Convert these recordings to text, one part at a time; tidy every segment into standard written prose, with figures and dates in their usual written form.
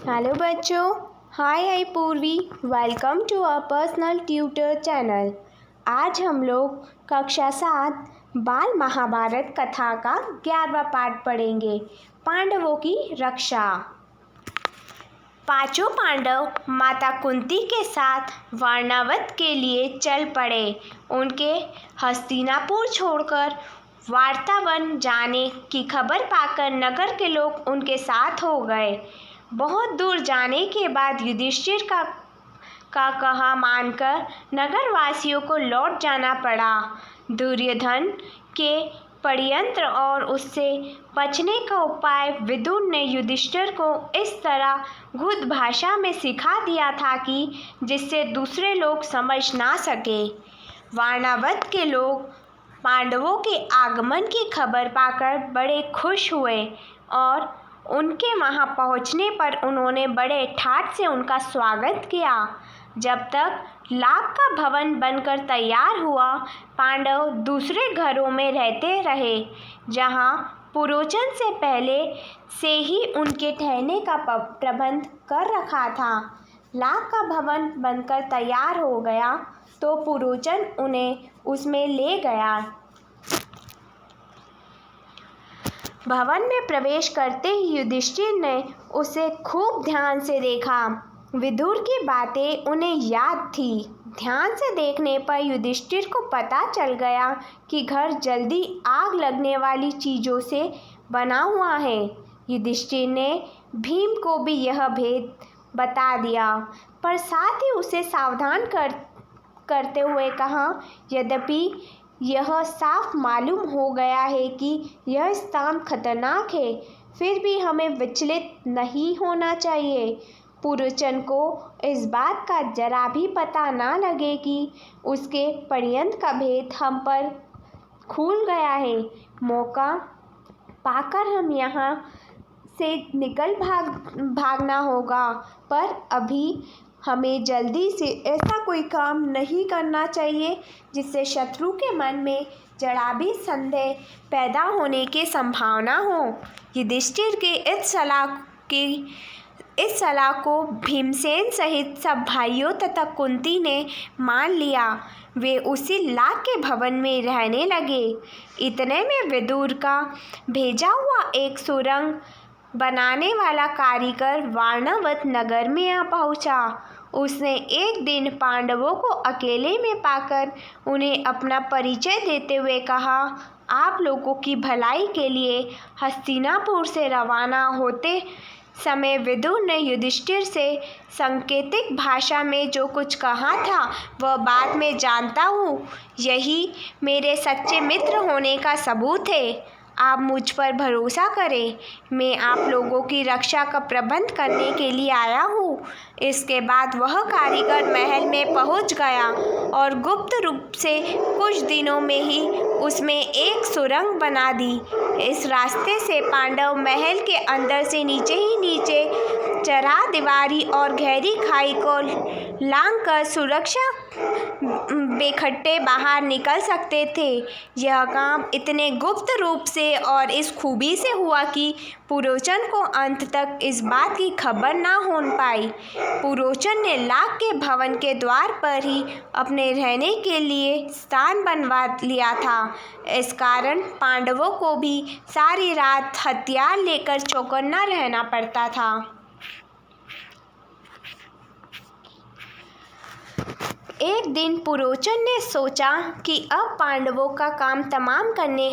Hello बच्चों, hi I Purvi. Welcome to our personal tutor channel. आज हम लोग कक्षा 7 बाल महाभारत कथा का 11वां पाठ पढ़ेंगे, पांडवों की रक्षा। पांचों पांडव माता कुंती के साथ वारणावत के लिए चल पड़े। उनके हस्तिनापुर छोड़कर वार्तावन जाने की खबर पाकर नगर के लोग उनके साथ हो गए। बहुत दूर जाने के बाद युधिष्ठिर का कहा मानकर नगरवासियों को लौट जाना पड़ा। दुर्योधन के षड्यंत्र और उससे बचने का उपाय विदुर ने युधिष्ठिर को इस तरह गुप्त भाषा में सिखा दिया था कि जिससे दूसरे लोग समझ ना सके। वारणावत के लोग पांडवों के आगमन की खबर पाकर बड़े खुश हुए और उनके वहां पहुंचने पर उन्होंने बड़े ठाठ से उनका स्वागत किया। जब तक लाख का भवन बनकर तैयार हुआ, पांडव दूसरे घरों में रहते रहे जहां पुरोचन से पहले से ही उनके ठहरने का प्रबंध कर रखा था। लाख का भवन बनकर तैयार हो गया तो पुरोचन उन्हें उसमें ले गया। भवन में प्रवेश करते ही युधिष्ठिर ने उसे खूब ध्यान से देखा। विदुर की बातें उन्हें याद थी। ध्यान से देखने पर युधिष्ठिर को पता चल गया कि घर जल्दी आग लगने वाली चीज़ों से बना हुआ है। युधिष्ठिर ने भीम को भी यह भेद बता दिया, पर साथ ही उसे सावधान करते हुए कहा, यद्यपि यह साफ मालूम हो गया है कि यह स्थान खतरनाक है, फिर भी हमें विचलित नहीं होना चाहिए। पुरोचन को इस बात का जरा भी पता ना लगे कि उसके षड्यंत्र का भेद हम पर खुल गया है। मौका पाकर हम यहाँ से निकल भागना होगा, पर अभी हमें जल्दी से ऐसा कोई काम नहीं करना चाहिए जिससे शत्रु के मन में जरा भी संदेह पैदा होने की संभावना हो। युधिष्ठिर के इस सलाह को भीमसेन सहित सब भाइयों तथा कुंती ने मान लिया। वे उसी लाख के भवन में रहने लगे। इतने में विदुर का भेजा हुआ एक सुरंग बनाने वाला कारीगर वारणावत नगर में आ पहुंचा। उसने एक दिन पांडवों को अकेले में पाकर उन्हें अपना परिचय देते हुए कहा, आप लोगों की भलाई के लिए हस्तिनापुर से रवाना होते समय विदुर ने युधिष्ठिर से सांकेतिक भाषा में जो कुछ कहा था वह बात मैं जानता हूँ। यही मेरे सच्चे मित्र होने का सबूत है। आप मुझ पर भरोसा करें, मैं आप लोगों की रक्षा का प्रबंध करने के लिए आया हूँ। इसके बाद वह कारीगर महल में पहुँच गया और गुप्त रूप से कुछ दिनों में ही उसमें एक सुरंग बना दी। इस रास्ते से पांडव महल के अंदर से नीचे चरदीवारी और गहरी खाई को लांघकर सुरक्षा बेखट्टे बाहर निकल सकते थे। यह काम इतने गुप्त रूप से और इस खूबी से हुआ कि पुरोचन को अंत तक इस बात की खबर ना हो पाई। पुरोचन ने लाख के भवन के द्वार पर ही अपने रहने के लिए स्थान बनवा लिया था। इस कारण पांडवों को भी सारी रात हथियार लेकर चौकन्ना रहना पड़ता था। एक दिन पुरोचन ने सोचा कि अब पांडवों का काम तमाम करने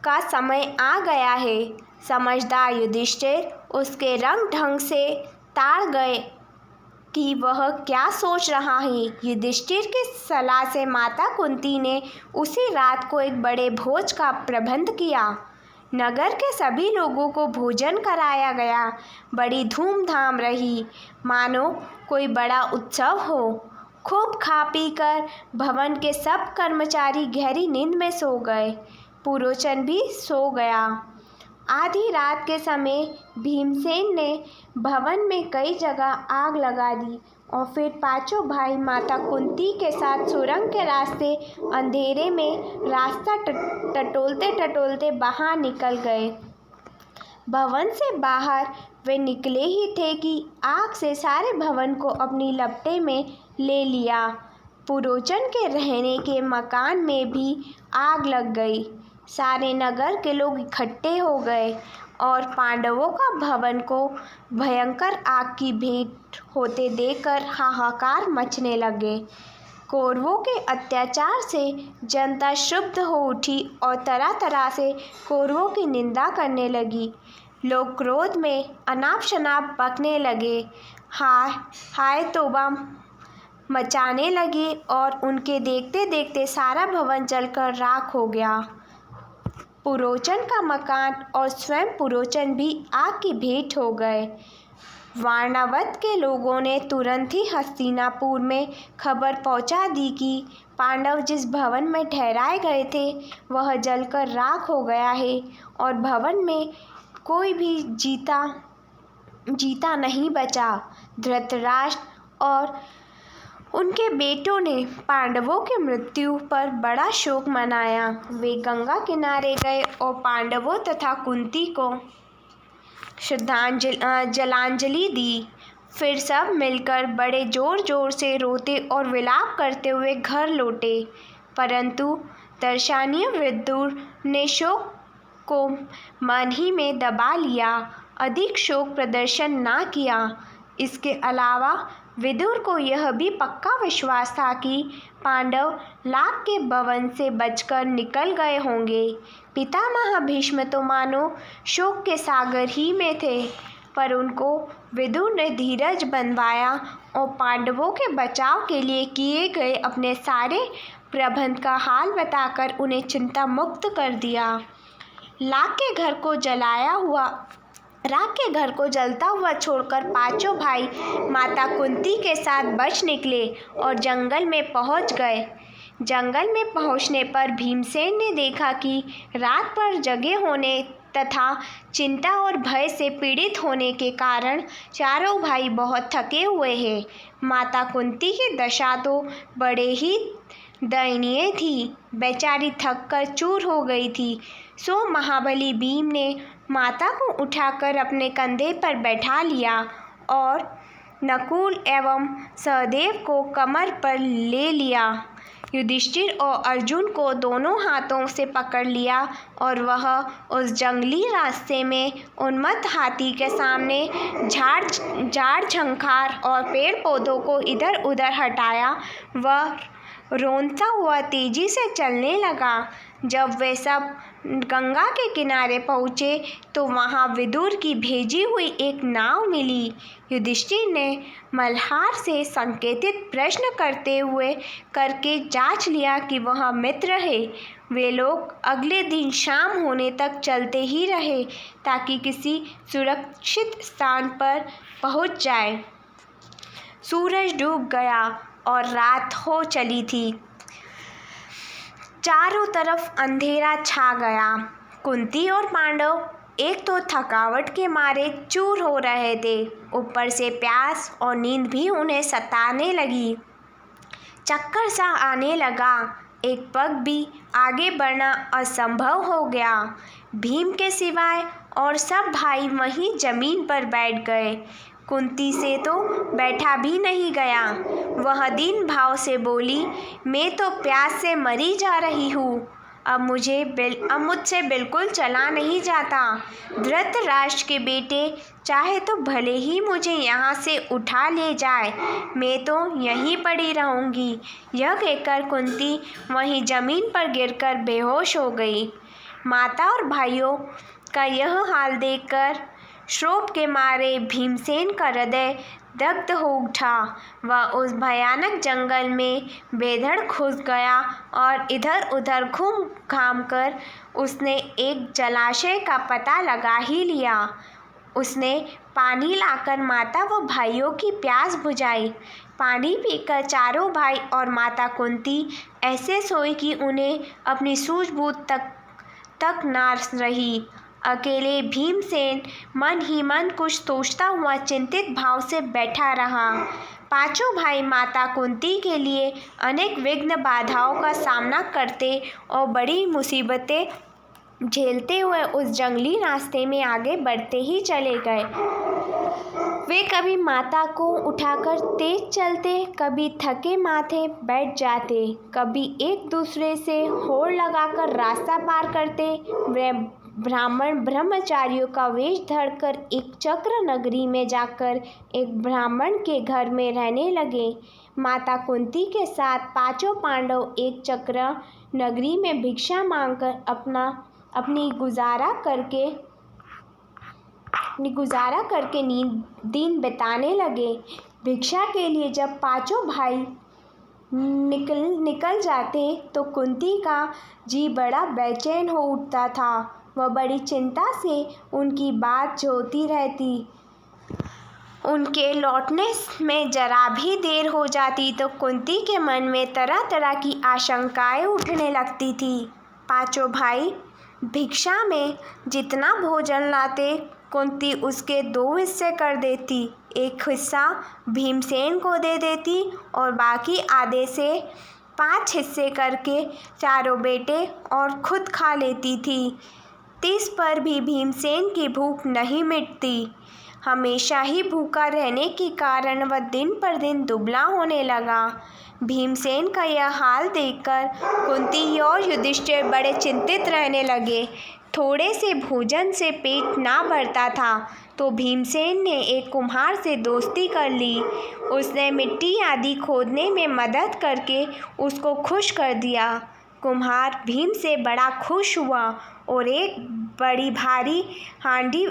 का समय आ गया है। समझदार युधिष्ठिर उसके रंग ढंग से ताड़ गए कि वह क्या सोच रहा है। युधिष्ठिर की सलाह से माता कुंती ने उसी रात को एक बड़े भोज का प्रबंध किया। नगर के सभी लोगों को भोजन कराया गया। बड़ी धूमधाम रही, मानो कोई बड़ा उत्सव हो। खूब खा पी कर भवन के सब कर्मचारी गहरी नींद में सो गए। पुरोचन भी सो गया। आधी रात के समय भीमसेन ने भवन में कई जगह आग लगा दी और फिर पांचों भाई माता कुंती के साथ सुरंग के रास्ते अंधेरे में रास्ता टटोलते बाहर निकल गए। भवन से बाहर वे निकले ही थे कि आग से सारे भवन को अपनी लपटे में ले लिया। पुरोचन के रहने के मकान में भी आग लग गई। सारे नगर के लोग इकट्ठे हो गए और पांडवों का भवन को भयंकर आग की भेंट होते देखकर हाहाकार मचने लगे। कौरवों के अत्याचार से जनता क्षुब्ध हो उठी और तरह तरह से कौरवों की निंदा करने लगी। लोग क्रोध में अनाप शनाप बकने लगे, हाय हाय तौबा मचाने लगे और उनके देखते देखते सारा भवन जलकर राख हो गया। पुरोचन का मकान और स्वयं पुरोचन भी आग की भेंट हो गए। वारणावत के लोगों ने तुरंत ही हस्तिनापुर में खबर पहुंचा दी कि पांडव जिस भवन में ठहराए गए थे वह जलकर राख हो गया है और भवन में कोई भी जीता नहीं बचा। धृतराष्ट्र और उनके बेटों ने पांडवों की मृत्यु पर बड़ा शोक मनाया। वे गंगा किनारे गए और पांडवों तथा कुंती को जलांजलि दी। फिर सब मिलकर बड़े जोर जोर से रोते और विलाप करते हुए घर लौटे। परंतु दर्शनीय विदुर ने शोक को मन ही में दबा लिया, अधिक शोक प्रदर्शन ना किया। इसके अलावा विदुर को यह भी पक्का विश्वास था कि पांडव लाख के भवन से बचकर निकल गए होंगे। पितामह भीष्म तो मानो शोक के सागर ही में थे, पर उनको विदुर ने धीरज बंधवाया और पांडवों के बचाव के लिए किए गए अपने सारे प्रबंध का हाल बताकर उन्हें चिंता मुक्त कर दिया। राख के घर को जलता हुआ छोड़कर पांचों भाई माता कुंती के साथ बच निकले और जंगल में पहुंच गए। जंगल में पहुंचने पर भीमसेन ने देखा कि रात पर जगे होने तथा चिंता और भय से पीड़ित होने के कारण चारों भाई बहुत थके हुए हैं। माता कुंती की दशा तो बड़े ही दयनीय थी, बेचारी थक कर चूर हो गई थी। सो महाबली भीम ने माता को उठाकर अपने कंधे पर बैठा लिया और नकुल एवं सहदेव को कमर पर ले लिया। युधिष्ठिर और अर्जुन को दोनों हाथों से पकड़ लिया और वह उस जंगली रास्ते में उन्मत्त हाथी के सामने झाड़ झंखार और पेड़ पौधों को इधर उधर हटाया। वह रोंता हुआ तेजी से चलने लगा। जब वे सब गंगा के किनारे पहुँचे तो वहाँ विदुर की भेजी हुई एक नाव मिली। युधिष्ठिर ने मल्हार से संकेतित प्रश्न करके जांच लिया कि वह मित्र है। वे लोग अगले दिन शाम होने तक चलते ही रहे ताकि किसी सुरक्षित स्थान पर पहुँच जाए। सूरज डूब गया और रात हो चली थी। चारों तरफ अंधेरा छा गया। कुंती और पांडव एक तो थकावट के मारे चूर हो रहे थे, ऊपर से प्यास और नींद भी उन्हें सताने लगी। चक्कर सा आने लगा, एक पग भी आगे बढ़ना असंभव हो गया। भीम के सिवाय और सब भाई वहीं जमीन पर बैठ गए। कुंती से तो बैठा भी नहीं गया। वह दीन भाव से बोली, मैं तो प्यास से मरी जा रही हूँ, अब मुझसे बिल्कुल चला नहीं जाता। धृतराष्ट्र के बेटे चाहे तो भले ही मुझे यहाँ से उठा ले जाए, मैं तो यहीं पड़ी रहूँगी। यह कहकर कुंती वहीं जमीन पर गिरकर बेहोश हो गई। माता और भाइयों का यह हाल देखकर क्षोभ के मारे भीमसेन का हृदय दग्ध हो उठा। वह उस भयानक जंगल में बेधड़ घुस गया और इधर उधर घूम घाम कर उसने एक जलाशय का पता लगा ही लिया। उसने पानी लाकर माता व भाइयों की प्यास बुझाई। पानी पीकर चारों भाई और माता कुंती ऐसे सोए कि उन्हें अपनी सूझबूझ तक ना रही। अकेले भीमसेन मन ही मन कुछ सोचता हुआ चिंतित भाव से बैठा रहा। पांचों भाई माता कुंती के लिए अनेक विघ्न बाधाओं का सामना करते और बड़ी मुसीबतें झेलते हुए उस जंगली रास्ते में आगे बढ़ते ही चले गए। वे कभी माता को उठाकर तेज चलते, कभी थके माथे बैठ जाते, कभी एक दूसरे से होड़ लगाकर रास्ता पार करते। वे ब्राह्मण ब्रह्मचारियों का वेश धरकर एक चक्र नगरी में जाकर एक ब्राह्मण के घर में रहने लगे। माता कुंती के साथ पांचों पांडव एक चक्र नगरी में भिक्षा मांगकर अपनी गुजारा करके दिन बिताने लगे। भिक्षा के लिए जब पांचों भाई निकल जाते तो कुंती का जी बड़ा बेचैन हो उठता था। वह बड़ी चिंता से उनकी बात जोहती रहती। उनके लौटने में जरा भी देर हो जाती तो कुंती के मन में तरह तरह की आशंकाएं उठने लगती थी। पांचों भाई भिक्षा में जितना भोजन लाते, कुंती उसके 2 हिस्से कर देती। एक हिस्सा भीमसेन को दे देती और बाकी आधे से 5 हिस्से करके चारों बेटे और खुद खा लेती थी। 30 पर भी भीमसेन की भूख नहीं मिटती। हमेशा ही भूखा रहने के कारण वह दिन पर दिन दुबला होने लगा। भीमसेन का यह हाल देखकर कुंती और युधिष्ठिर बड़े चिंतित रहने लगे। थोड़े से भोजन से पेट ना भरता था तो भीमसेन ने एक कुम्हार से दोस्ती कर ली। उसने मिट्टी आदि खोदने में मदद करके उसको खुश कर दिया। कुम्हार भीम से बड़ा खुश हुआ और एक बड़ी भारी हांडी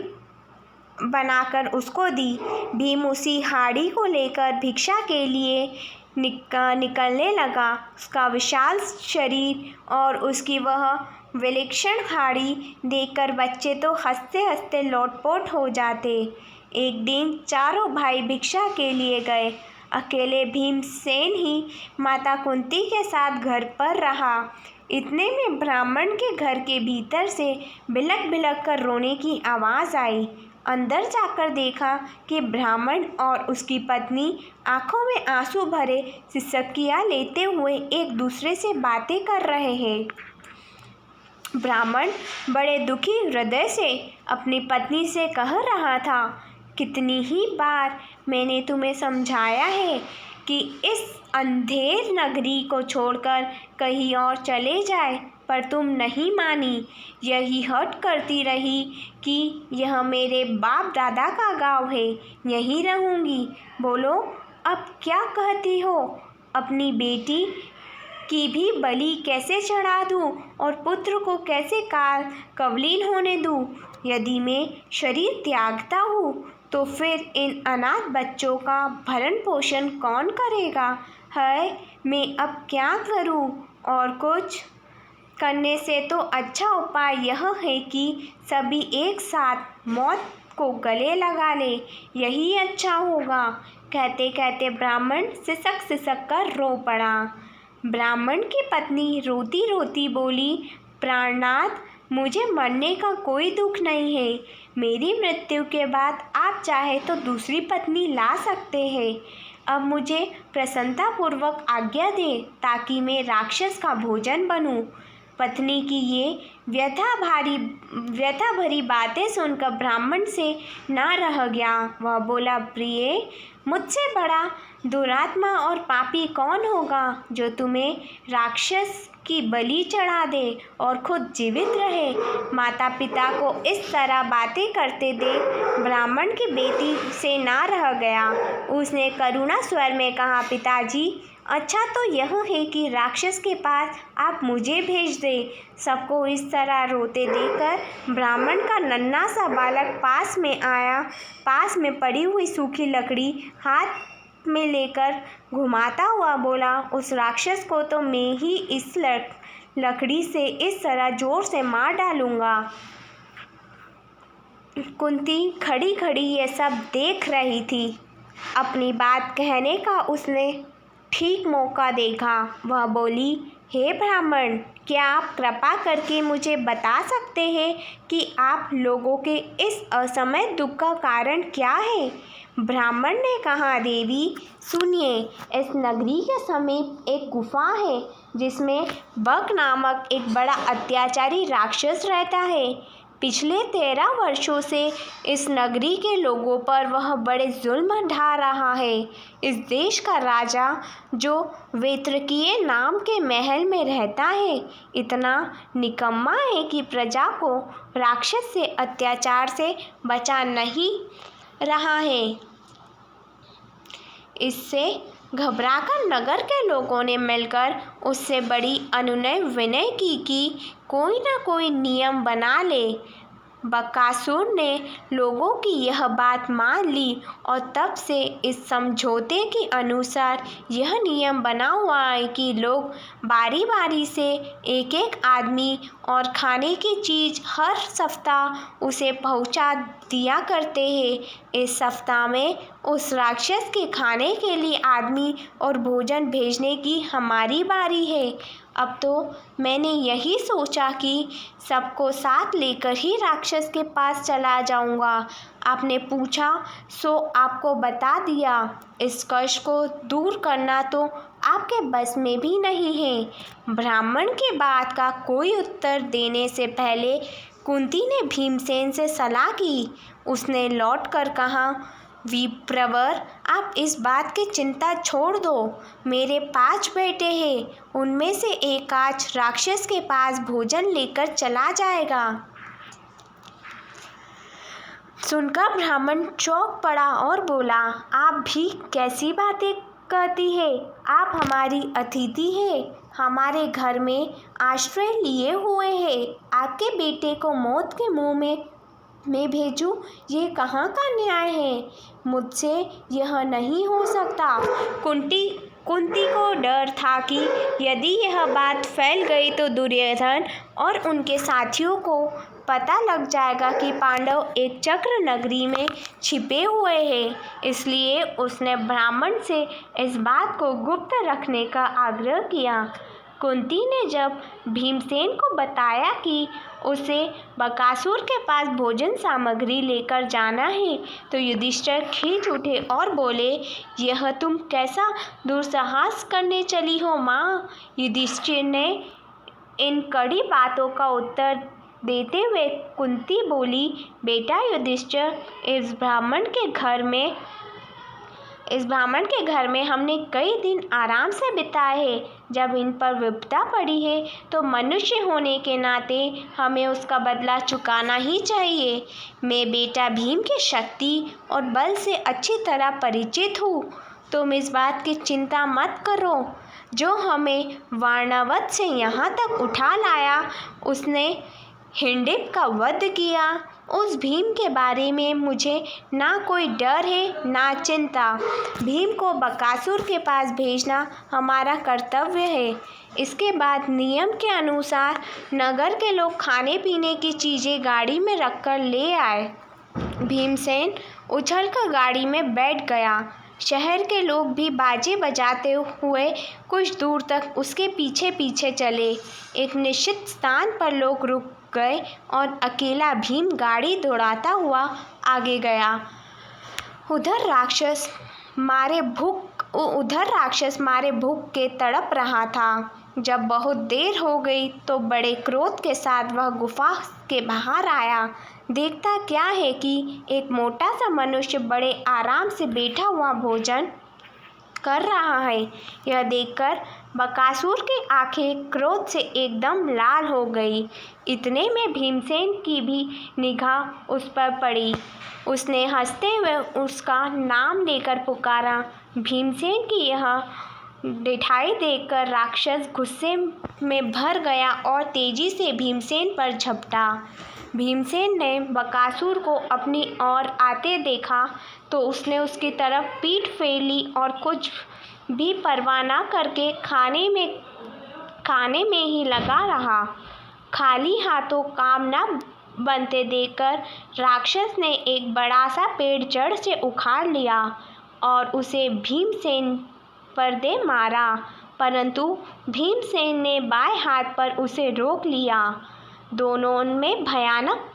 बनाकर उसको दी। भीम उसी हांडी को लेकर भिक्षा के लिए निकलने लगा। उसका विशाल शरीर और उसकी वह विलक्षण हांडी देखकर बच्चे तो हंसते हंसते लोटपोट हो जाते। एक दिन चारों भाई भिक्षा के लिए गए। अकेले भीमसेन ही माता कुंती के साथ घर पर रहा। इतने में ब्राह्मण के घर के भीतर से बिलक बिलक कर रोने की आवाज़ आई। अंदर जाकर देखा कि ब्राह्मण और उसकी पत्नी आंखों में आंसू भरे सिसकियां लेते हुए एक दूसरे से बातें कर रहे हैं। ब्राह्मण बड़े दुखी हृदय से अपनी पत्नी से कह रहा था, कितनी ही बार मैंने तुम्हें समझाया है कि इस अंधेर नगरी को छोड़कर कहीं और चले जाए, पर तुम नहीं मानी। यही हट करती रही कि यह मेरे बाप दादा का गांव है, यहीं रहूँगी। बोलो अब क्या कहती हो? अपनी बेटी की भी बलि कैसे चढ़ा दूँ और पुत्र को कैसे कवलीन होने दूँ? यदि मैं शरीर त्यागता हूँ तो फिर इन अनाथ बच्चों का भरण पोषण कौन करेगा? है मैं अब क्या करूँ? और कुछ करने से तो अच्छा उपाय यह है कि सभी एक साथ मौत को गले लगा ले, यही अच्छा होगा। कहते कहते ब्राह्मण सिसक कर रो पड़ा। ब्राह्मण की पत्नी रोती रोती बोली, प्राणनाथ, मुझे मरने का कोई दुख नहीं है। मेरी मृत्यु के बाद आप चाहे तो दूसरी पत्नी ला सकते हैं। अब मुझे प्रसन्नतापूर्वक आज्ञा दें ताकि मैं राक्षस का भोजन बनूं। पत्नी की ये व्यथा भरी बातें सुनकर ब्राह्मण से ना रह गया। वह बोला, प्रिय, मुझसे बड़ा दुरात्मा और पापी कौन होगा जो तुम्हें राक्षस की बलि चढ़ा दे और खुद जीवित रहे। माता पिता को इस तरह बातें करते देख ब्राह्मण की बेटी से ना रह गया। उसने करुणा स्वर में कहा, पिताजी, अच्छा तो यह है कि राक्षस के पास आप मुझे भेज दें। सबको इस तरह रोते देखकर ब्राह्मण का नन्हा सा बालक पास में आया। पास में पड़ी हुई सूखी लकड़ी हाथ में लेकर घुमाता हुआ बोला, उस राक्षस को तो मैं ही इस लकड़ी से इस तरह जोर से मार डालूंगा। कुंती खड़ी खड़ी ये सब देख रही थी। अपनी बात कहने का उसने ठीक मौका देखा। वह बोली, हे ब्राह्मण, क्या आप कृपा करके मुझे बता सकते हैं कि आप लोगों के इस असमय दुख का कारण क्या है? ब्राह्मण ने कहा, देवी सुनिए, इस नगरी के समीप एक गुफा है जिसमें बक नामक एक बड़ा अत्याचारी राक्षस रहता है। पिछले 13 वर्षों से इस नगरी के लोगों पर वह बड़े जुल्म ढा रहा है। इस देश का राजा, जो वेत्रकीय नाम के महल में रहता है, इतना निकम्मा है कि प्रजा को राक्षस से अत्याचार से बचा नहीं रहा है। इससे घबराकर नगर के लोगों ने मिलकर उससे बड़ी अनुनय विनय की कि कोई न कोई नियम बना ले। बकासुर ने लोगों की यह बात मान ली और तब से इस समझौते के अनुसार यह नियम बना हुआ है कि लोग बारी बारी से एक एक आदमी और खाने की चीज़ हर सप्ताह उसे पहुंचा दिया करते हैं। इस सप्ताह में उस राक्षस के खाने के लिए आदमी और भोजन भेजने की हमारी बारी है। अब तो मैंने यही सोचा कि सबको साथ लेकर ही राक्षस के पास चला जाऊंगा। आपने पूछा सो आपको बता दिया। इस कष्ट को दूर करना तो आपके बस में भी नहीं है। ब्राह्मण की बात का कोई उत्तर देने से पहले कुंती ने भीमसेन से सलाह की। उसने लौटकर कहा, विप्रवर, आप इस बात की चिंता छोड़ दो। मेरे 5 बेटे हैं, उनमें से एक आज राक्षस के पास भोजन लेकर चला जाएगा। सुनकर ब्राह्मण चौंक पड़ा और बोला, आप भी कैसी बातें कहती है? आप हमारी अतिथि है, हमारे घर में आश्रय लिए हुए हैं। आपके बेटे को मौत के मुंह में मैं भेजूं, ये कहाँ का न्याय है? मुझसे यह नहीं हो सकता। कुंती को डर था कि यदि यह बात फैल गई तो दुर्योधन और उनके साथियों को पता लग जाएगा कि पांडव एक चक्र नगरी में छिपे हुए हैं। इसलिए उसने ब्राह्मण से इस बात को गुप्त रखने का आग्रह किया। कुंती ने जब भीमसेन को बताया कि उसे बकासुर के पास भोजन सामग्री लेकर जाना है, तो युधिष्ठिर खींच उठे और बोले, यह तुम कैसा दुस्साहस करने चली हो माँ? युधिष्ठिर ने इन कड़ी बातों का उत्तर देते हुए कुंती बोली, बेटा युधिष्ठिर, इस ब्राह्मण के घर में हमने कई दिन आराम से बिताए हैं। जब इन पर विपदा पड़ी है तो मनुष्य होने के नाते हमें उसका बदला चुकाना ही चाहिए। मैं बेटा भीम की शक्ति और बल से अच्छी तरह परिचित हूँ। तुम इस बात की चिंता मत करो। जो हमें वारणावत से यहाँ तक उठा लाया, उसने हिंडिब का वध किया। उस भीम के बारे में मुझे ना कोई डर है ना चिंता। भीम को बकासुर के पास भेजना हमारा कर्तव्य है। इसके बाद नियम के अनुसार नगर के लोग खाने पीने की चीज़ें गाड़ी में रखकर ले आए। भीमसेन उछलकर गाड़ी में बैठ गया। शहर के लोग भी बाजे बजाते हुए कुछ दूर तक उसके पीछे पीछे चले। एक निश्चित स्थान पर लोग रुक गए और अकेला भीम गाड़ी दौड़ाता हुआ आगे गया। उधर राक्षस मारे भूख के तड़प रहा था। जब बहुत देर हो गई तो बड़े क्रोध के साथ वह गुफा के बाहर आया। देखता क्या है कि एक मोटा सा मनुष्य बड़े आराम से बैठा हुआ भोजन कर रहा है। यह देखकर बकासुर की आंखें क्रोध से एकदम लाल हो गई। इतने में भीमसेन की भी निगाह उस पर पड़ी। उसने हंसते हुए उसका नाम लेकर पुकारा। भीमसेन की यह डिठाई देखकर राक्षस गुस्से में भर गया और तेजी से भीमसेन पर झपटा। भीमसेन ने बकासुर को अपनी ओर आते देखा तो उसने उसकी तरफ पीठ फेर ली और कुछ भी परवाह न करके खाने में ही लगा रहा। खाली हाथों काम न बनते देखकर राक्षस ने एक बड़ा सा पेड़ जड़ से उखाड़ लिया और उसे भीमसेन पर दे मारा। परंतु भीमसेन ने बाएं हाथ पर उसे रोक लिया। दोनों में भयानक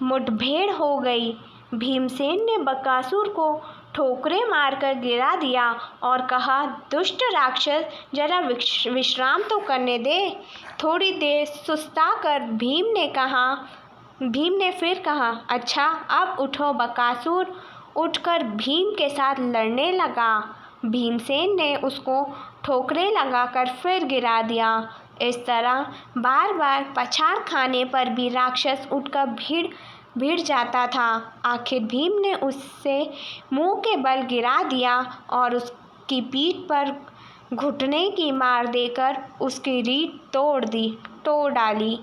मुठभेड़ हो गई। भीमसेन ने बकासुर को ठोकरें मारकर गिरा दिया और कहा, दुष्ट राक्षस, जरा विश्राम तो करने दे। थोड़ी देर सुस्ता कर भीम ने फिर कहा, अच्छा अब उठो। बकासुर उठकर भीम के साथ लड़ने लगा। भीमसेन ने उसको ठोकरें लगाकर फिर गिरा दिया। इस तरह बार बार पछाड़ खाने पर भी राक्षस उठकर भिड़ जाता था। आखिर भीम ने उससे मुंह के बल गिरा दिया और उसकी पीठ पर घुटने की मार देकर उसकी रीढ़ तोड़ डाली।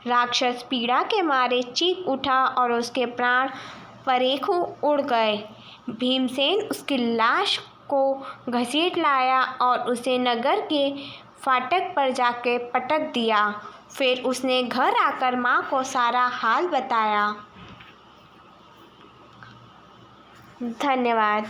राक्षस पीड़ा के मारे चीख उठा और उसके प्राण परेखों उड़ गए। भीमसेन उसकी लाश को घसीट लाया और उसे नगर के फाटक पर जाके पटक दिया। फिर उसने घर आकर माँ को सारा हाल बताया। धन्यवाद।